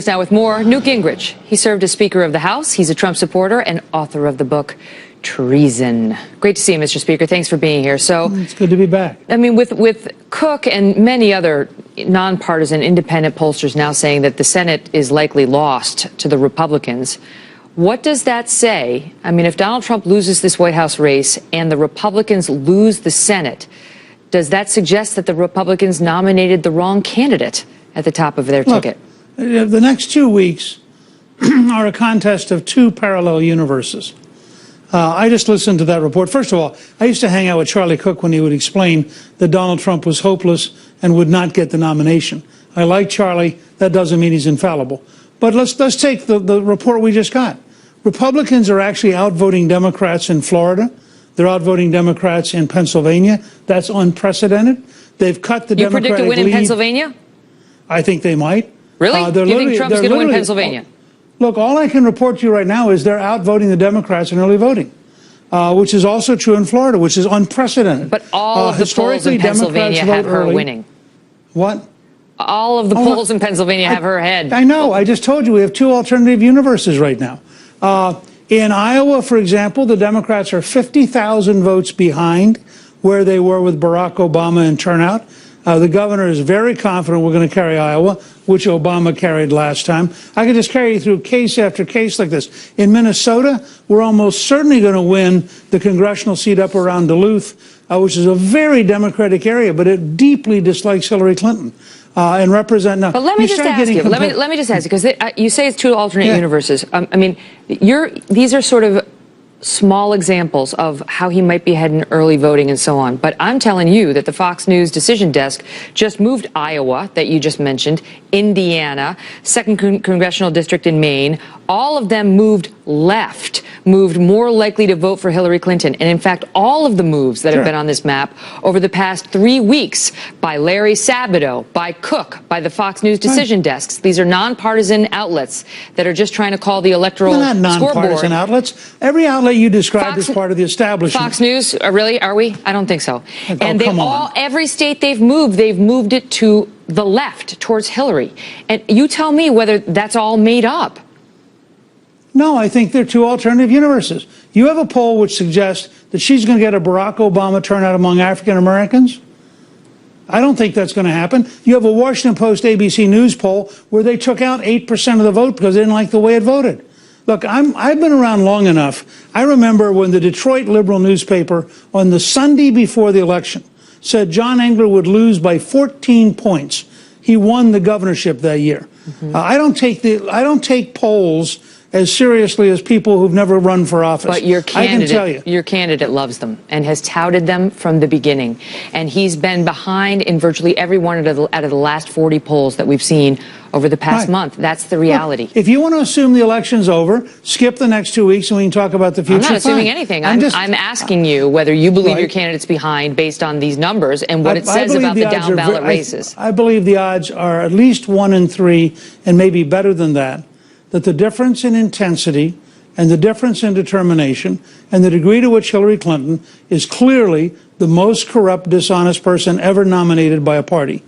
Now with more, Newt Gingrich. He served as Speaker of the House. He's a Trump supporter and author of the book Treason. Great to see you, Mr. Speaker. Thanks for being here. So it's good to be back. I mean, with Cook and many other nonpartisan independent pollsters now saying that the Senate is likely lost to the Republicans, what does that say? I mean, if Donald Trump loses this White House race and the Republicans lose the Senate, does that suggest that the Republicans nominated the wrong candidate at the top of their ticket? The next 2 weeks are a contest of two parallel universes. I just listened to that report. First of all, I used to hang out with Charlie Cook when he would explain that Donald Trump was hopeless and would not get the nomination. I like Charlie. That doesn't mean he's infallible. But let's take the report we just got. Republicans are actually outvoting Democrats in Florida. They're outvoting Democrats in Pennsylvania. That's unprecedented. They've cut the Democratic lead. You predict a win in Pennsylvania? I think they might. Really? Do you think Trump's going to win Pennsylvania? Look, all I can report to you right now is they're outvoting the Democrats in early voting, which is also true in Florida, which is unprecedented. But all of the polls in Pennsylvania have her winning. What? All of the polls in Pennsylvania have her ahead. I know. I just told you we have two alternative universes right now. In Iowa, for example, the Democrats are 50,000 votes behind where they were with Barack Obama in turnout. The governor is very confident we're going to carry Iowa, which Obama carried last time. I could just carry you through case after case like this. In Minnesota, we're almost certainly going to win the congressional seat up around Duluth, which is a very Democratic area, but it deeply dislikes Hillary Clinton. And represent now. But let me just ask you. Let me just ask you, because you say it's two alternate universes. I mean, these are sort of small examples of how he might be ahead in early voting and so on. But I'm telling you that the Fox News decision desk just moved Iowa, that you just mentioned, Indiana, 2nd Congressional District in Maine. All of them moved left, moved more likely to vote for Hillary Clinton. And in fact, all of the moves that have been on this map over the past 3 weeks by Larry Sabato, by Cook, by the Fox News decision desks, these are nonpartisan outlets that are just trying to call the electoral scoreboard. They're not nonpartisan outlets. Every outlet you described as part of the establishment. Fox News, really? Are we? I don't think so. And every state they've moved it to the left, towards Hillary. And you tell me whether that's all made up. No, I think they're two alternative universes. You have a poll which suggests that she's going to get a Barack Obama turnout among African Americans. I don't think that's going to happen. You have a Washington Post ABC News poll where they took out 8% of the vote because they didn't like the way it voted. Look, I've been around long enough. I remember when the Detroit Liberal newspaper on the Sunday before the election said John Engler would lose by 14 points. He won the governorship that year. I don't take polls as seriously as people who've never run for office. But your candidate, I can tell you. Your candidate loves them and has touted them from the beginning. And he's been behind in virtually every one out of the last 40 polls that we've seen over the past month. That's the reality. Look, if you want to assume the election's over, skip the next 2 weeks and we can talk about the future. I'm not assuming anything. I'm asking you whether you believe your candidate's behind based on these numbers and what it says about the down ballot races. I believe the odds are at least 1 in 3 and maybe better than that the difference in intensity and the difference in determination and the degree to which Hillary Clinton is clearly the most corrupt, dishonest person ever nominated by a party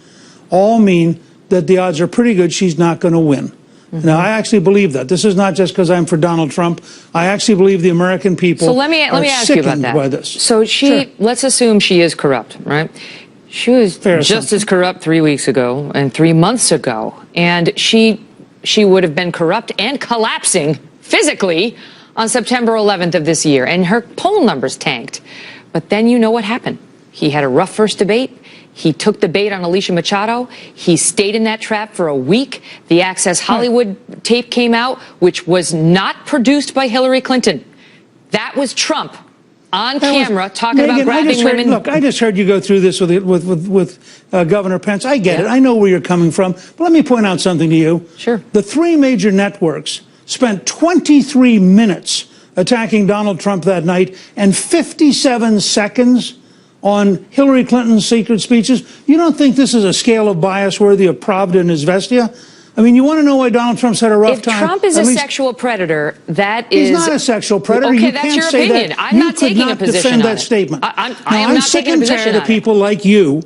all mean that the odds are pretty good she's not going to win. Now, I actually believe that. This is not just because I'm for Donald Trump. I actually believe the American people let me ask you about that. By this. So let's assume she is corrupt, right? She was just as corrupt 3 weeks ago and 3 months ago. And she would have been corrupt and collapsing physically on September 11th of this year, and her poll numbers tanked. But then you know what happened. He had a rough first debate. He took the bait on Alicia Machado. He stayed in that trap for a week. The Access Hollywood tape came out, which was not produced by Hillary Clinton. That was Trump on camera talking about grabbing women. Look, I just heard you go through this with Governor Pence. I get it. I know where you're coming from. But let me point out something to you. Sure. The 3 major networks spent 23 minutes attacking Donald Trump that night and 57 seconds on Hillary Clinton's secret speeches. You don't think this is a scale of bias worthy of Pravda and Izvestia? I mean, you want to know why Donald Trump's had a rough time? If Trump is a sexual predator, that is... He's not a sexual predator. Okay, you that's can't your say opinion. That. I'm not taking a position on it. Defend that statement. I am not taking a position on it. I'm sick and tired of people like you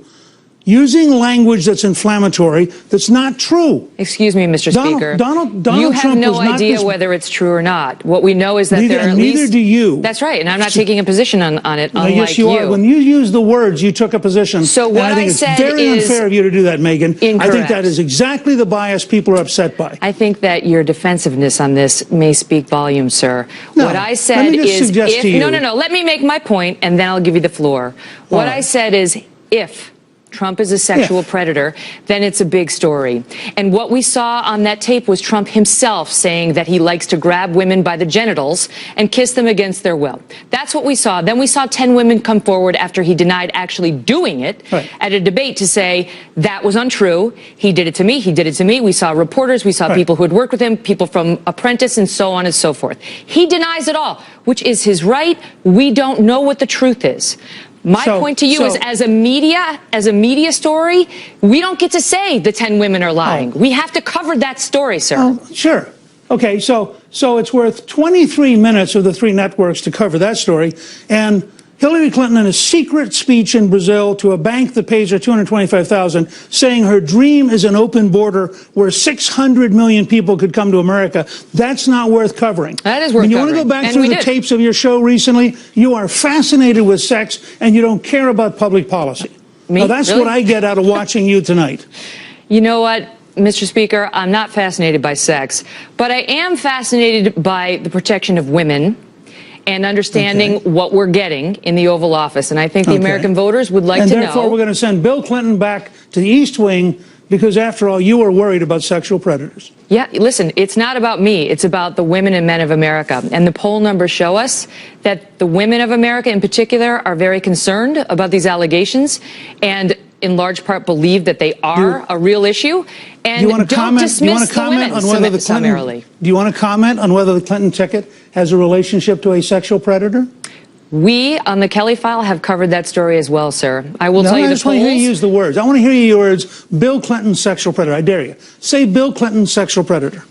using language that's inflammatory, that's not true. Excuse me, Mr. Speaker. Donald you have Trump no was not idea this, whether it's true or not. What we know is that neither, there are at neither least... do you. That's right, and I'm not taking a position on it, unlike yes, you are. When you use the words, you took a position. So what and I think I said it's very is unfair of you to do that, Megyn. incorrect. I think that is exactly the bias people are upset by. I think that your defensiveness on this may speak volumes, sir. No, what I said let me just is suggest if... to you, No. Let me make my point, and then I'll give you the floor. What I said is if Trump is a sexual predator, then it's a big story. And what we saw on that tape was Trump himself saying that he likes to grab women by the genitals and kiss them against their will. That's what we saw. Then we saw 10 women come forward after he denied actually doing it at a debate to say that was untrue. He did it to me. He did it to me. We saw reporters. We saw people who had worked with him, people from Apprentice, and so on and so forth. He denies it all, which is his right. We don't know what the truth is. My point to you is, as a media story, we don't get to say the 10 women are lying. We have to cover that story, sir. Sure. Okay, so it's worth 23 minutes of the three networks to cover that story. And Hillary Clinton, in a secret speech in Brazil to a bank that pays her $225,000, saying her dream is an open border where 600 million people could come to America. That's not worth covering. That is worth covering. You want to go back through the tapes of your show recently? You are fascinated with sex, and you don't care about public policy. Me? Now, that's what I get out of watching you tonight. You know what, Mr. Speaker? I'm not fascinated by sex, but I am fascinated by the protection of women and understanding what we're getting in the Oval Office. And I think the American voters would like to know. And therefore, we're going to send Bill Clinton back to the East Wing because, after all, you are worried about sexual predators. Yeah, listen, it's not about me. It's about the women and men of America. And the poll numbers show us that the women of America in particular are very concerned about these allegations and in large part believe that they are a real issue. And don't dismiss the women summarily. Do you want to comment on whether the Clinton ticket has a relationship to a sexual predator? We on the Kelly File have covered that story as well, sir. I will tell you the polls. I just want to hear you use the words. I want to hear you use words. Bill Clinton, sexual predator. I dare you. Say Bill Clinton, sexual predator.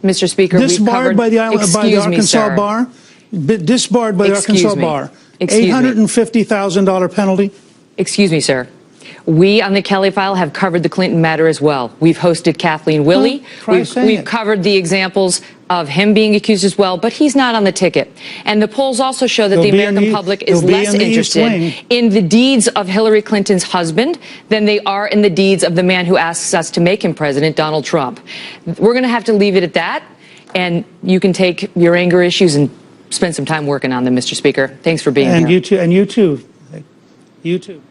Mr. Speaker, disbarred by the Arkansas bar. Disbarred by the Arkansas bar. $850,000 penalty. Excuse me, sir. We on the Kelly File have covered the Clinton matter as well. We've hosted Kathleen Willey. We've covered the examples of him being accused as well, but he's not on the ticket. And the polls also show that the American public is less interested in the deeds of Hillary Clinton's husband than they are in the deeds of the man who asks us to make him president, Donald Trump. We're going to have to leave it at that, and you can take your anger issues and spend some time working on them, Mr. Speaker. Thanks for being here. And you too. You too.